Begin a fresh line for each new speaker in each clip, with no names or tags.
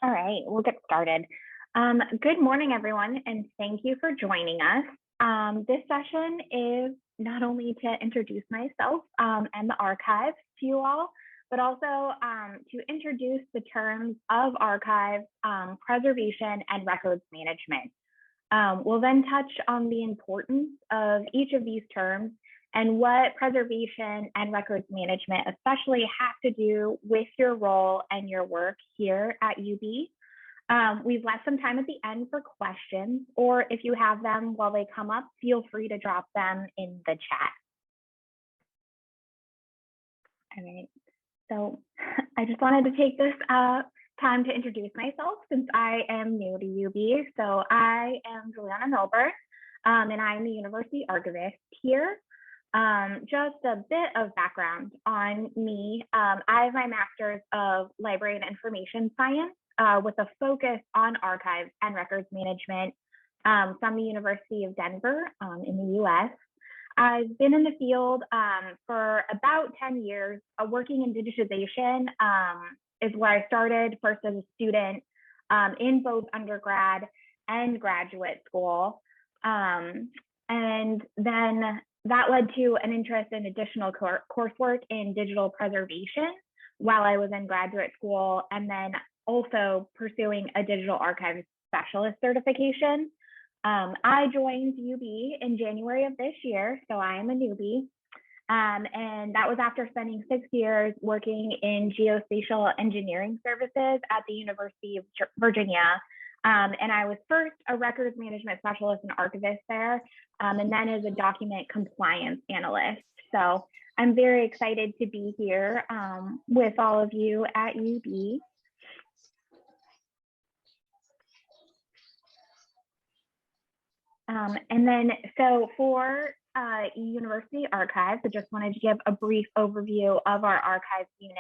All right, we'll get started. Good morning, everyone, and thank you for joining us. This session is not only to introduce myself and the archives to you all, but also to introduce the terms of archives, preservation, and records management. We'll then touch on the importance of each of these terms and what preservation and records management especially have to do with your role and your work here at UB. We've left some time at the end for questions, or if you have them while they come up, feel free to drop them in the chat. All right, so I just wanted to take this time to introduce myself since I am new to UB. So I am Juliana Milburn, and I'm the University Archivist here. Just a bit of background on me. I have my Master's of Library and Information Science with a focus on archives and records management from the University of Denver in the US. I've been in the field for about 10 years. Working in digitization is where I started, first as a student in both undergrad and graduate school. And then that led to an interest in additional coursework in digital preservation while I was in graduate school, and then also pursuing a digital archives specialist certification. I joined UB in January of this year, so I am a newbie. And that was after spending 6 years working in geospatial engineering services at the University of Virginia. And I was first a records management specialist and archivist there, and then as a document compliance analyst. So I'm very excited to be here with all of you at UB. And then, so for University Archives, I just wanted to give a brief overview of our archives unit.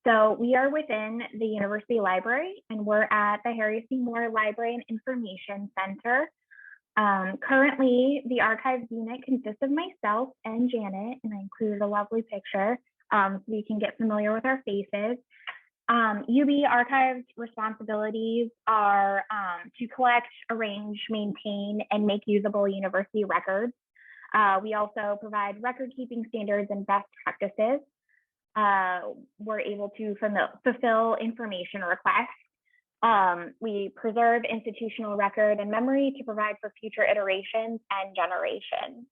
So we are within the University Library, and we're at the Harry C. Moore Library and Information Center. Currently, the archives unit consists of myself and Janet, and I included a lovely picture so you can get familiar with our faces. UB Archives responsibilities are to collect, arrange, maintain, and make usable university records. We also provide record-keeping standards and best practices. We're able to fulfill information requests. We preserve institutional record and memory to provide for future iterations and generations.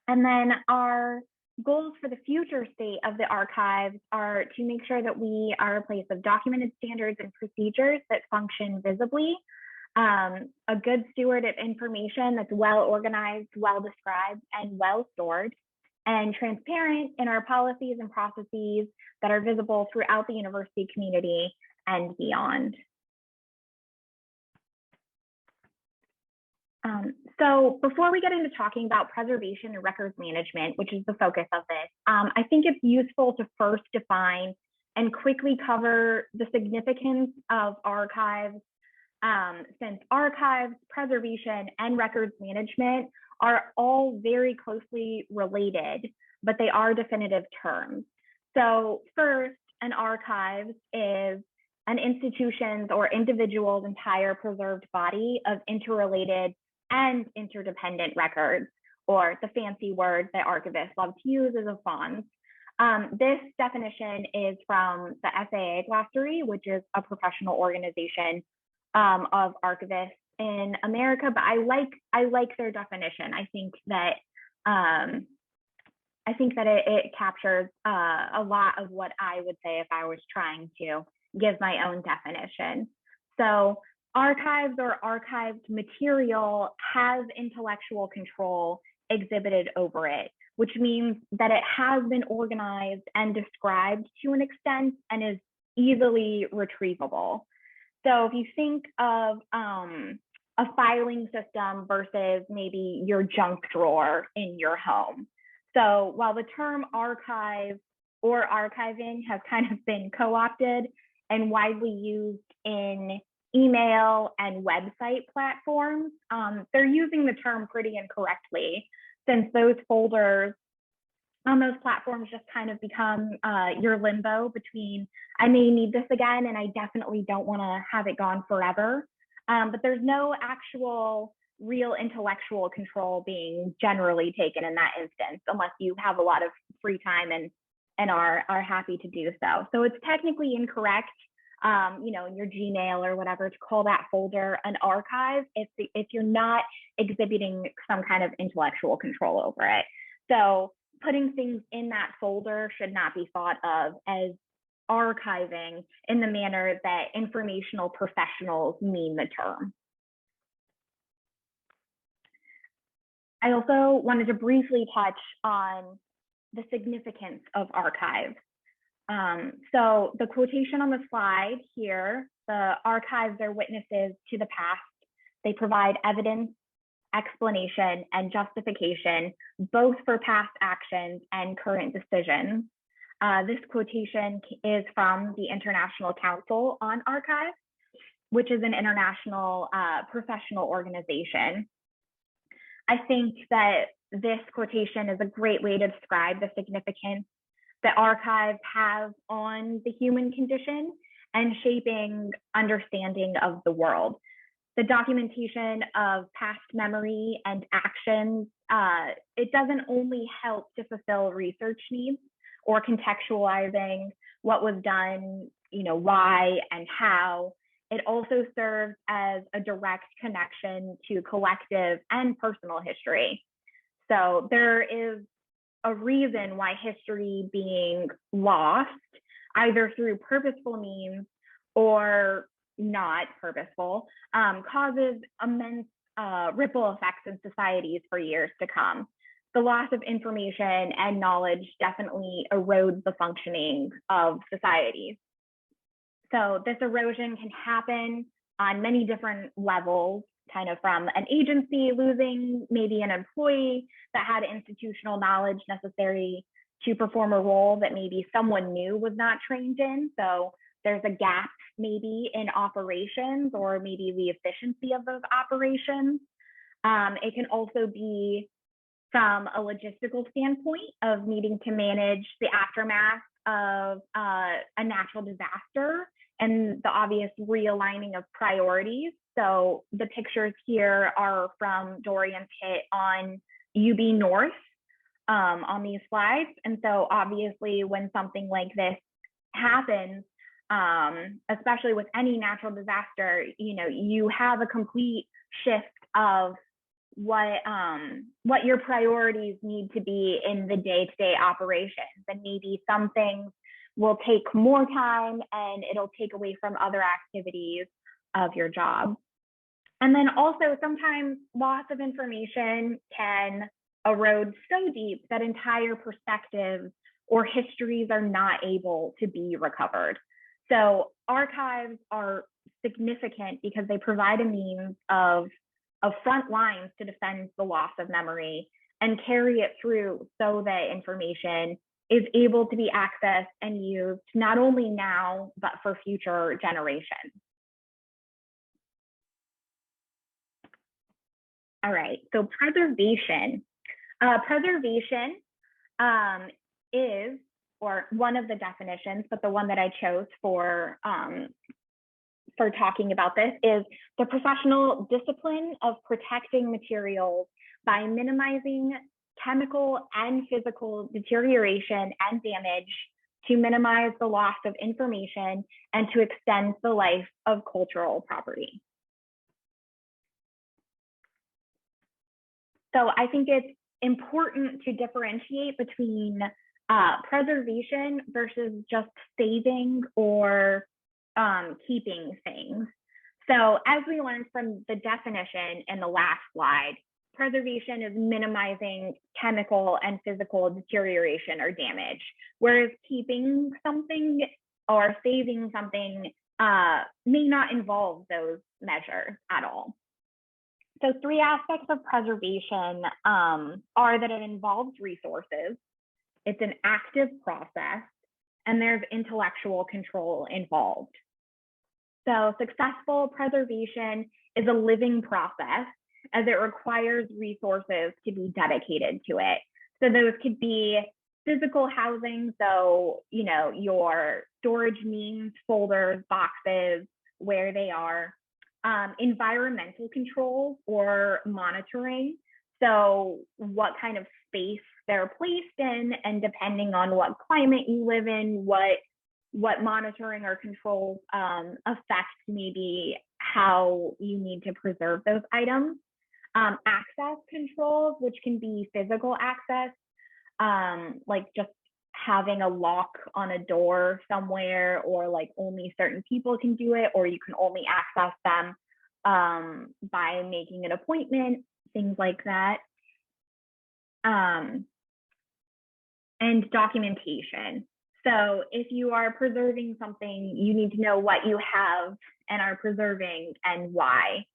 And then our goals for the future state of the archives are to make sure that we are a place of documented standards and procedures that function visibly, a good steward of information that's well organized, well described, and well stored, and transparent in our policies and processes that are visible throughout the university community and beyond. So before we get into talking about preservation and records management, which is the focus of this, I think it's useful to first define and quickly cover the significance of archives, since archives, preservation, and records management are all very closely related, but they are definitive terms. So first, an archive is an institution's or individual's entire preserved body of interrelated and interdependent records, or the fancy word that archivists love to use is a FONS. This definition is from the SAA glossary, which is a professional organization of archivists in America, but I like their definition. I think that it captures a lot of what I would say if I was trying to give my own definition. So archives or archived material has intellectual control exhibited over it, which means that it has been organized and described to an extent and is easily retrievable. So if you think of a filing system versus maybe your junk drawer in your home. So while the term archive or archiving has kind of been co-opted and widely used in email and website platforms, they're using the term pretty incorrectly, since those folders on those platforms just kind of become your limbo between, I may need this again and I definitely don't want to have it gone forever. But there's no actual real intellectual control being generally taken in that instance, unless you have a lot of free time and are happy to do so. So it's technically incorrect, in your Gmail or whatever, to call that folder an archive if you're not exhibiting some kind of intellectual control over it. So putting things in that folder should not be thought of as archiving in the manner that informational professionals mean the term. I also wanted to briefly touch on the significance of archives. So the quotation on the slide here, the archives are witnesses to the past. They provide evidence, explanation, and justification, both for past actions and current decisions. This quotation is from the International Council on Archives, which is an international professional organization. I think that this quotation is a great way to describe the significance that archives have on the human condition and shaping understanding of the world. The documentation of past memory and actions, it doesn't only help to fulfill research needs or contextualizing what was done, why and how. It also serves as a direct connection to collective and personal history. So there is a reason why history being lost, either through purposeful means or not purposeful, causes immense ripple effects in societies for years to come. The loss of information and knowledge definitely erodes the functioning of societies. So this erosion can happen on many different levels, kind of from an agency losing maybe an employee that had institutional knowledge necessary to perform a role that maybe someone new was not trained in. So there's a gap maybe in operations or maybe the efficiency of those operations. It can also be from a logistical standpoint of needing to manage the aftermath of a natural disaster and the obvious realigning of priorities. So the pictures here are from Dorian's hit on UB North on these slides. And so obviously when something like this happens, especially with any natural disaster, you have a complete shift of what your priorities need to be in the day-to-day operations. And maybe some things will take more time and it'll take away from other activities of your job. And then also sometimes loss of information can erode so deep that entire perspectives or histories are not able to be recovered. So archives are significant because they provide a means of front lines to defend the loss of memory and carry it through so that information is able to be accessed and used not only now, but for future generations. All right, so preservation. Preservation is, or one of the definitions, but the one that I chose for talking about this is the professional discipline of protecting materials by minimizing chemical and physical deterioration and damage to minimize the loss of information and to extend the life of cultural property. So I think it's important to differentiate between preservation versus just saving or keeping things. So as we learned from the definition in the last slide, preservation is minimizing chemical and physical deterioration or damage, whereas keeping something or saving something may not involve those measures at all. So 3 aspects of preservation are that it involves resources, it's an active process, and there's intellectual control involved. So successful preservation is a living process as it requires resources to be dedicated to it. So those could be physical housing, so your storage means, folders, boxes, where they are. Environmental controls or monitoring, so what kind of space they're placed in, and depending on what climate you live in, what monitoring or controls affect maybe how you need to preserve those items. Access controls, which can be physical access, like just having a lock on a door somewhere, or like only certain people can do it, or you can only access them by making an appointment, things like that. And documentation. So if you are preserving something, you need to know what you have and are preserving and why.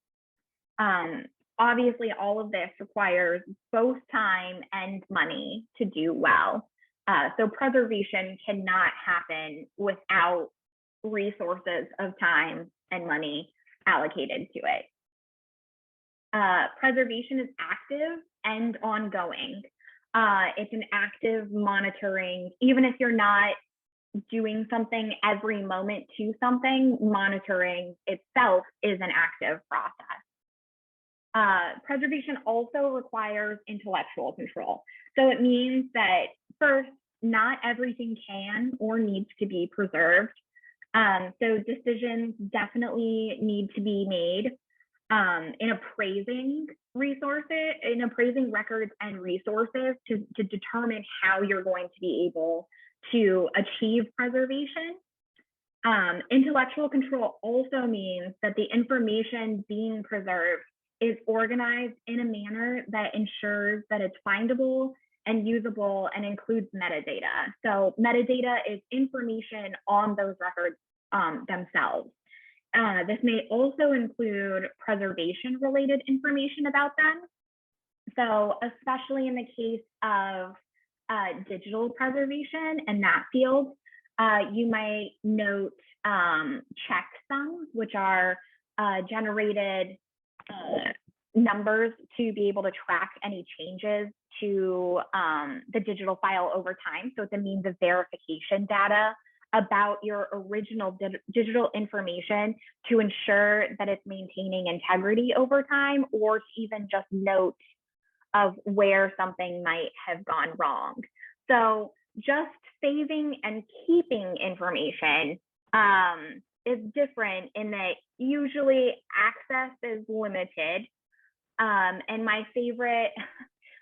Obviously, all of this requires both time and money to do well. So preservation cannot happen without resources of time and money allocated to it. Preservation is active and ongoing. It's an active monitoring, even if you're not doing something every moment to something, monitoring itself is an active process. Preservation also requires intellectual control. So it means that first, not everything can or needs to be preserved. So decisions definitely need to be made in appraising records and resources to determine how you're going to be able to achieve preservation. Intellectual control also means that the information being preserved is organized in a manner that ensures that it's findable and usable and includes metadata. So metadata is information on those records themselves. This may also include preservation-related information about them. So especially in the case of digital preservation and that field, you might note checksums, which are generated numbers to be able to track any changes to the digital file over time. So it's a means of verification data about your original digital information to ensure that it's maintaining integrity over time, or to even just note of where something might have gone wrong. So just saving and keeping information is different in that usually access is limited. And my favorite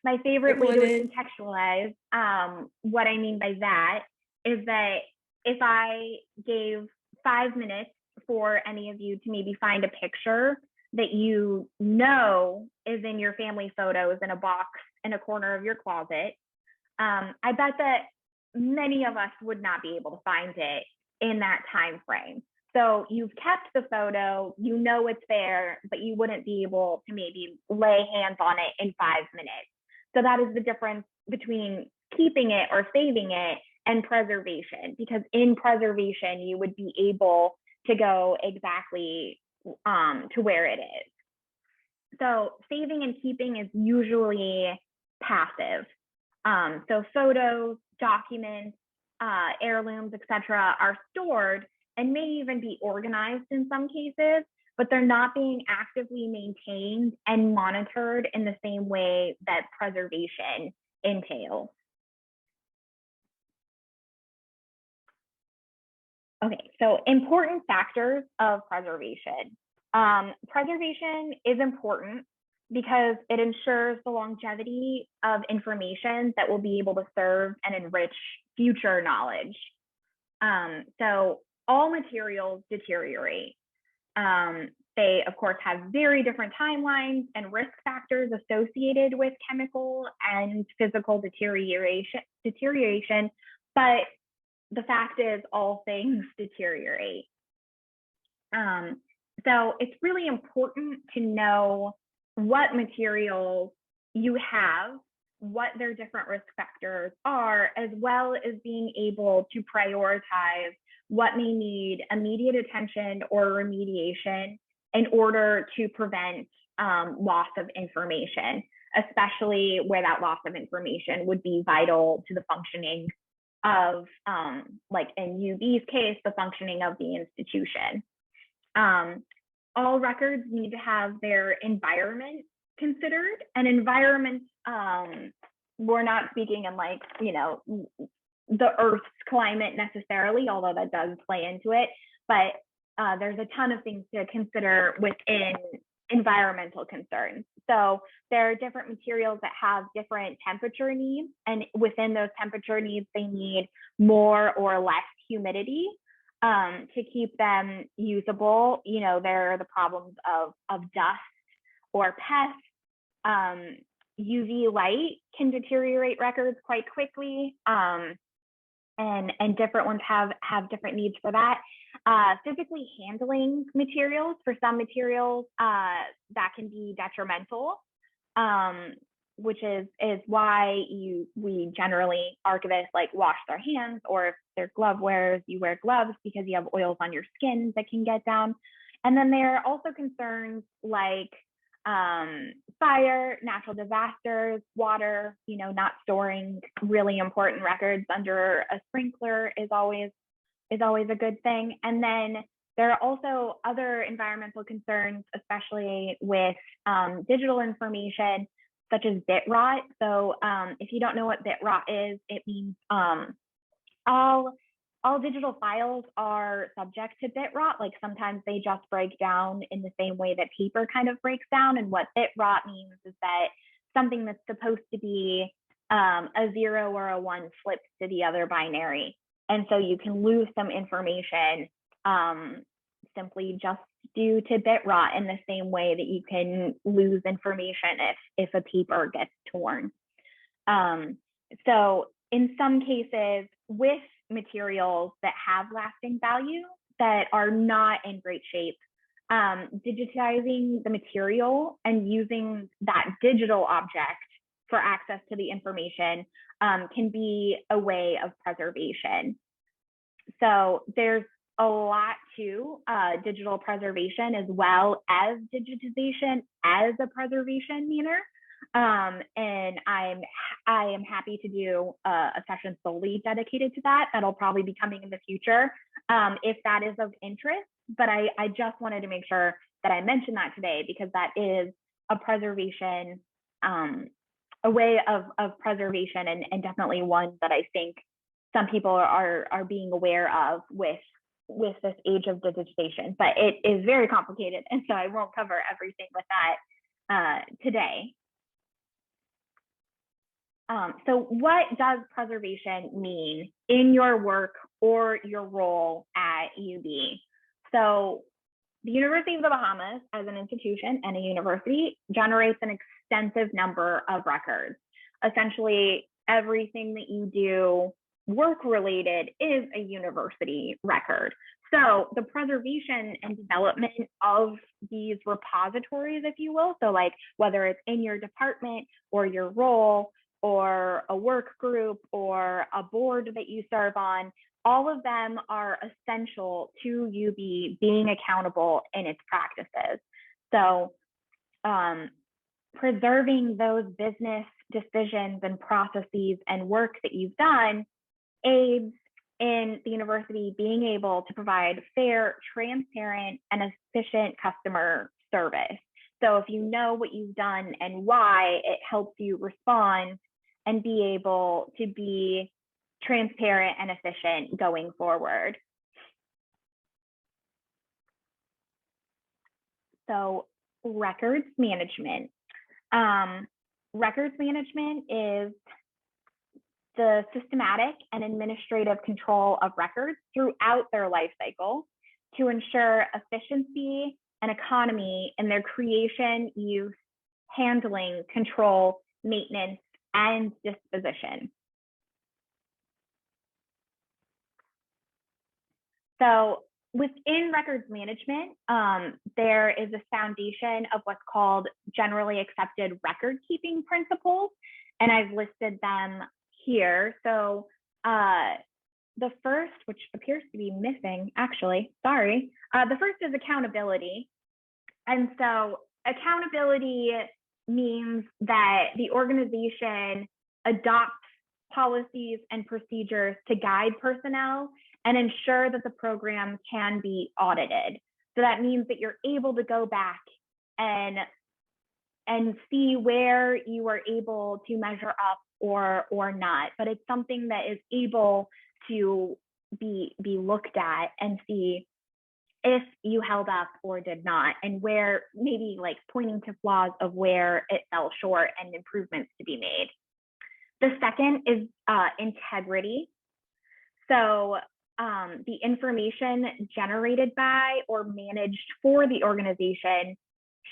way to contextualize what I mean by that is that if I gave 5 minutes for any of you to maybe find a picture that you know is in your family photos in a box in a corner of your closet, I bet that many of us would not be able to find it in that time frame. So you've kept the photo, you know it's there, but you wouldn't be able to maybe lay hands on it in 5 minutes. So that is the difference between keeping it or saving it and preservation, because in preservation, you would be able to go exactly to where it is. So saving and keeping is usually passive. So photos, documents, heirlooms, etc., are stored and may even be organized in some cases, but they're not being actively maintained and monitored in the same way that preservation entails. Okay, so important factors of preservation. Preservation is important because it ensures the longevity of information that will be able to serve and enrich future knowledge. So all materials deteriorate. They, of course, have very different timelines and risk factors associated with chemical and physical deterioration, but the fact is all things deteriorate. So it's really important to know what materials you have, what their different risk factors are, as well as being able to prioritize what may need immediate attention or remediation in order to prevent loss of information, especially where that loss of information would be vital to the functioning of, like in UB's case, the functioning of the institution. All records need to have their environment considered, and environment, we're not speaking in like, the Earth's climate necessarily, although that does play into it, but there's a ton of things to consider within environmental concerns. So there are different materials that have different temperature needs, and within those temperature needs, they need more or less humidity to keep them usable. There are the problems of dust or pests. UV light can deteriorate records quite quickly, and different ones have different needs for that. Physically handling materials, for some materials, that can be detrimental, which is why we generally, archivists, like wash their hands, or if they're glove wearers, you wear gloves because you have oils on your skin that can get down. And then there are also concerns like fire, natural disasters, water, not storing really important records under a sprinkler is always a good thing. And then there are also other environmental concerns, especially with digital information, such as bit rot. So if you don't know what bit rot is, it means all digital files are subject to bit rot. Like sometimes they just break down in the same way that paper kind of breaks down. And what bit rot means is that something that's supposed to be a 0 or a 1 flips to the other binary. And so you can lose some information simply just due to bit rot, in the same way that you can lose information if a paper gets torn. So in some cases, with materials that have lasting value that are not in great shape, digitizing the material and using that digital object for access to the information can be a way of preservation. So there's a lot to digital preservation, as well as digitization as a preservation manner. And I am happy to do a session solely dedicated to that. That'll probably be coming in the future if that is of interest. But I just wanted to make sure that I mentioned that today, because that is a preservation, a way of preservation, and definitely one that I think some people are being aware of with this age of digitization. But it is very complicated, and so I won't cover everything with that today. So what does preservation mean in your work or your role at UB? So the University of the Bahamas, as an institution and a university, generates an extensive number of records. Essentially, everything that you do work-related is a university record. So the preservation and development of these repositories, if you will, so like whether it's in your department or your role, or a work group, or a board that you serve on, all of them are essential to UB being accountable in its practices. So preserving those business decisions and processes and work that you've done aids in the university being able to provide fair, transparent, and efficient customer service. So if you know what you've done and why, it helps you respond and be able to be transparent and efficient going forward. So records management. Records management is the systematic and administrative control of records throughout their life cycle to ensure efficiency and economy in their creation, use, handling, control, maintenance, and disposition. So within records management, there is a foundation of what's called generally accepted record keeping principles, and I've listed them here. So the first, which appears to be missing, actually, sorry. The first is accountability. And so accountability means that the organization adopts policies and procedures to guide personnel and ensure that the program can be audited. So that means that you're able to go back and see where you were able to measure up or not. But it's something that is able to be looked at and see if you held up or did not, and where maybe like pointing to flaws of where it fell short and improvements to be made. The second is integrity. So the information generated by or managed for the organization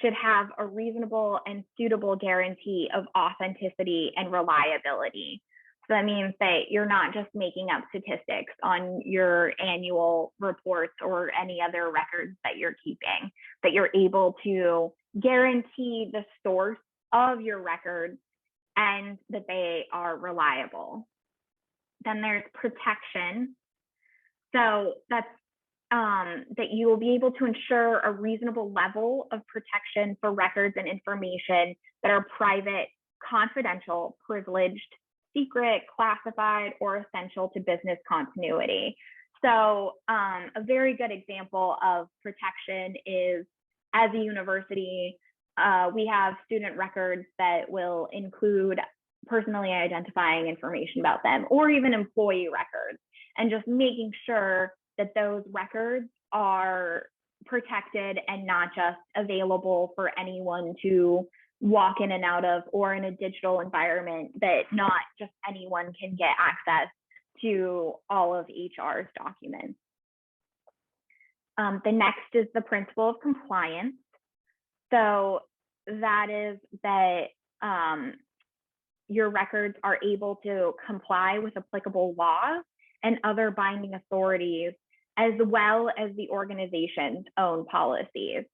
should have a reasonable and suitable guarantee of authenticity and reliability. So that means that you're not just making up statistics on your annual reports or any other records that you're keeping, that you're able to guarantee the source of your records and that they are reliable. Then there's protection. So that's that you will be able to ensure a reasonable level of protection for records and information that are private, confidential, privileged, secret, classified, or essential to business continuity. So a very good example of protection is, as a university, we have student records that will include personally identifying information about them, or even employee records, and just making sure that those records are protected and not just available for anyone to walk in and out of, or in a digital environment that not just anyone can get access to all of HR's documents. The next is the principle of compliance. So that is that your records are able to comply with applicable laws and other binding authorities, as well as the organization's own policies.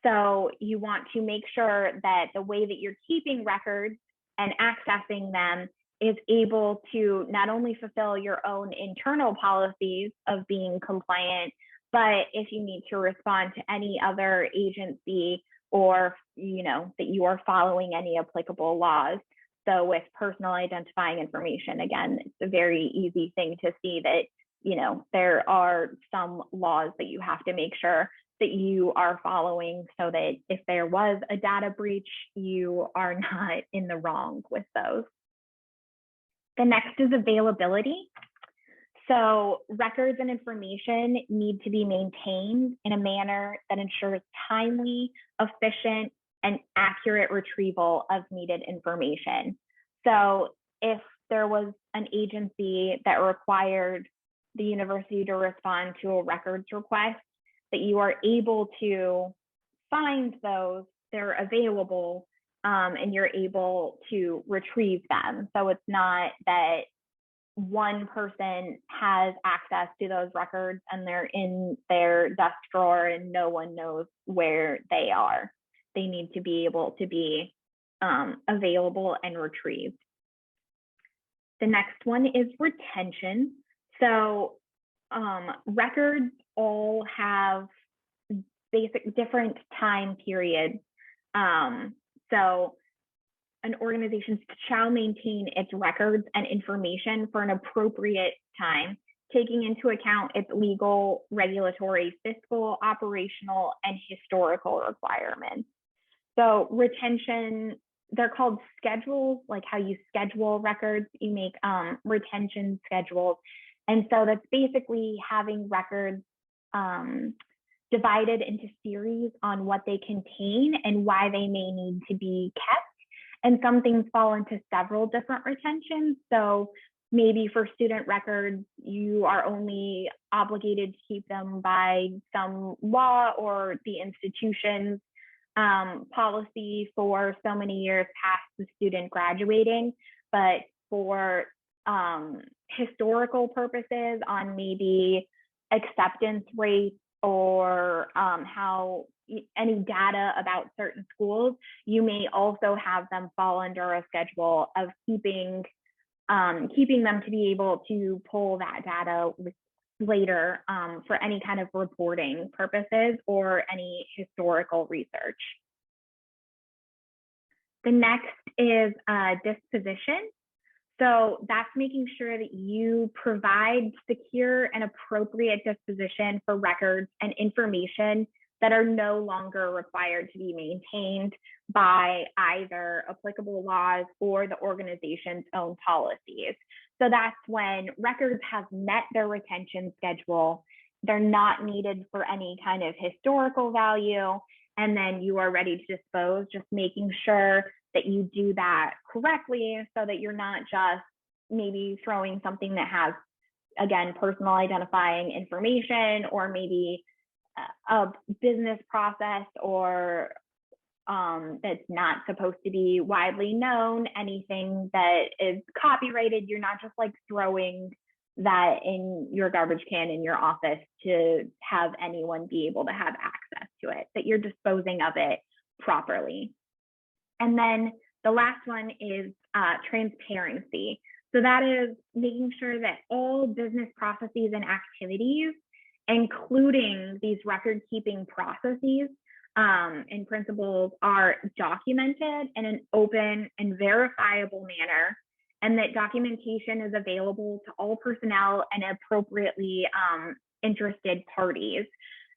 So you want to make sure that the way that you're keeping records and accessing them is able to not only fulfill your own internal policies of being compliant, but if you need to respond to any other agency, or that you are following any applicable laws. So with personal identifying information, again, it's a very easy thing to see that there are some laws that you have to make sure that you are following, so that if there was a data breach, you are not in the wrong with those. The next is availability. So records and information need to be maintained in a manner that ensures timely, efficient, and accurate retrieval of needed information. So if there was an agency that required the university to respond to a records request, that you are able to find those, they're available, and you're able to retrieve them. So it's not that one person has access to those records and they're in their desk drawer and no one knows where they are. They need to be able to be available and retrieved. The next one is retention. So records all have basic different time periods. So an organization shall maintain its records and information for an appropriate time, taking into account its legal, regulatory, fiscal, operational, and historical requirements. So retention, they're called schedules, like how you schedule records, you make retention schedules. And so that's basically having records divided into series on what they contain and why they may need to be kept. And some things fall into several different retentions. So maybe for student records, you are only obligated to keep them by some law or the institution's policy for so many years past the student graduating. But for historical purposes, on maybe acceptance rates or how any data about certain schools, you may also have them fall under a schedule of keeping them to be able to pull that data later for any kind of reporting purposes or any historical research. The next is disposition. So that's making sure that you provide secure and appropriate disposition for records and information that are no longer required to be maintained by either applicable laws or the organization's own policies. So that's when records have met their retention schedule, they're not needed for any kind of historical value, and then you are ready to dispose, just making sure that you do that correctly so that you're not just maybe throwing something that has, again, personal identifying information, or maybe a business process, or that's not supposed to be widely known, anything that is copyrighted. You're not just like throwing that in your garbage can in your office to have anyone be able to have access to it, that you're disposing of it properly. And then the last one is transparency. So that is making sure that all business processes and activities, including these record keeping processes and principles, are documented in an open and verifiable manner, and that documentation is available to all personnel and appropriately interested parties.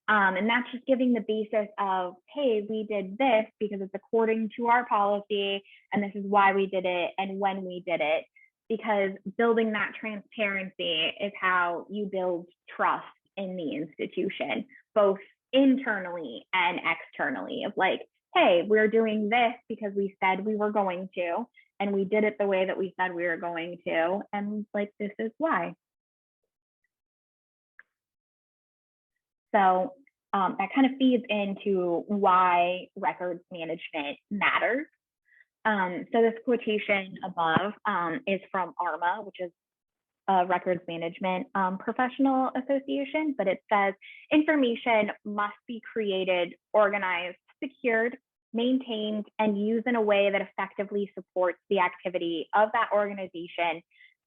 And that's just giving the basis of, hey, we did this because it's according to our policy, and this is why we did it and when we did it. Because building that transparency is how you build trust in the institution, both internally and externally, of like, hey, we're doing this because we said we were going to, and we did it the way that we said we were going to, and like, this is why. So that kind of feeds into why records management matters. So this quotation above is from ARMA, which is a records management professional association, but it says information must be created, organized, secured, maintained, and used in a way that effectively supports the activity of that organization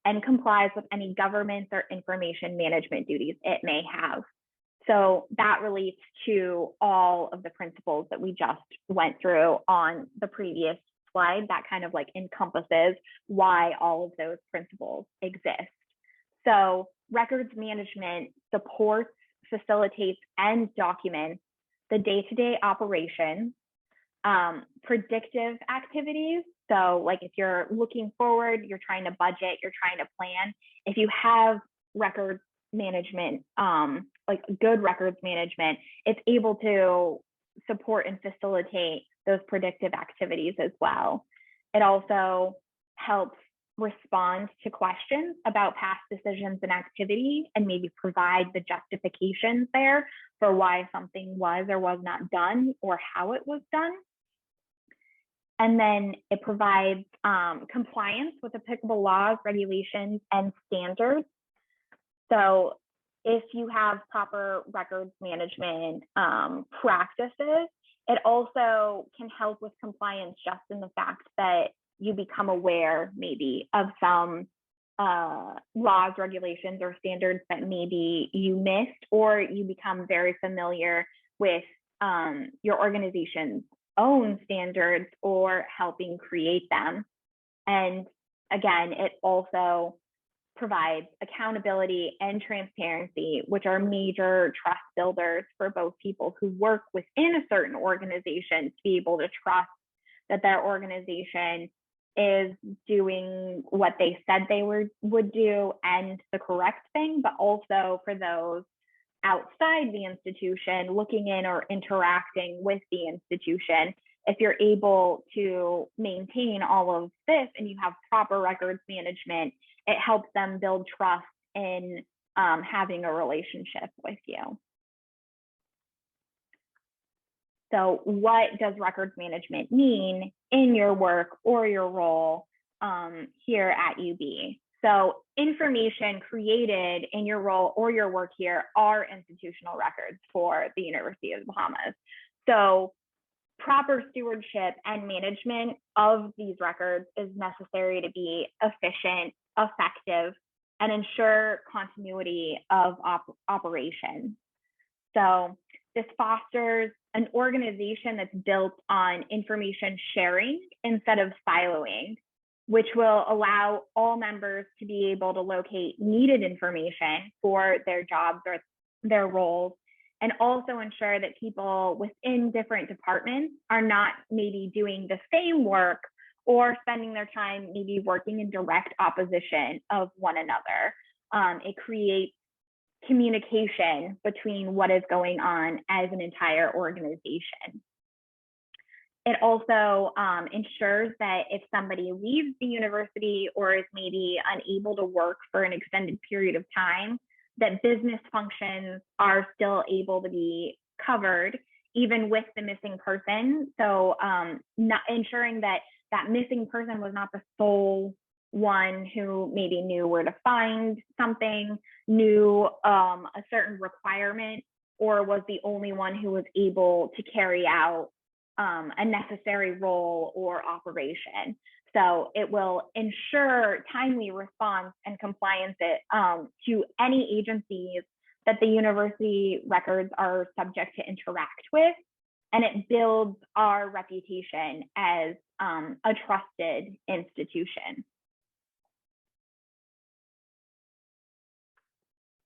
and complies with any governance or information management duties it may have. So that relates to all of the principles that we just went through on the previous slide. That kind of like encompasses why all of those principles exist. So records management supports, facilitates, and documents the day-to-day operations, predictive activities. So like if you're looking forward, you're trying to budget, you're trying to plan, if you have records management, like good records management, it's able to support and facilitate those predictive activities as well. It also helps respond to questions about past decisions and activity, and maybe provide the justifications there for why something was or was not done, or how it was done. And then it provides compliance with applicable laws, regulations, and standards. So if you have proper records management practices, it also can help with compliance, just in the fact that you become aware maybe of some laws, regulations, or standards that maybe you missed, or you become very familiar with your organization's own standards or helping create them. And again, it also provides accountability and transparency, which are major trust builders for both people who work within a certain organization to be able to trust that their organization is doing what they said they would do and the correct thing, but also for those outside the institution looking in or interacting with the institution. If you're able to maintain all of this and you have proper records management, it helps them build trust in having a relationship with you. So what does records management mean in your work or your role here at UB? So information created in your role or your work here are institutional records for the University of the Bahamas. So proper stewardship and management of these records is necessary to be efficient, effective, and ensure continuity of operation. So this fosters an organization that's built on information sharing instead of siloing, which will allow all members to be able to locate needed information for their jobs or their roles, and also ensure that people within different departments are not maybe doing the same work or spending their time maybe working in direct opposition of one another. It creates communication between what is going on as an entire organization. It also ensures that if somebody leaves the university or is maybe unable to work for an extended period of time, that business functions are still able to be covered even with the missing person. So not ensuring that that missing person was not the sole one who maybe knew where to find something, knew a certain requirement, or was the only one who was able to carry out a necessary role or operation. So it will ensure timely response and compliance to any agencies that the university records are subject to interact with. And it builds our reputation as a trusted institution.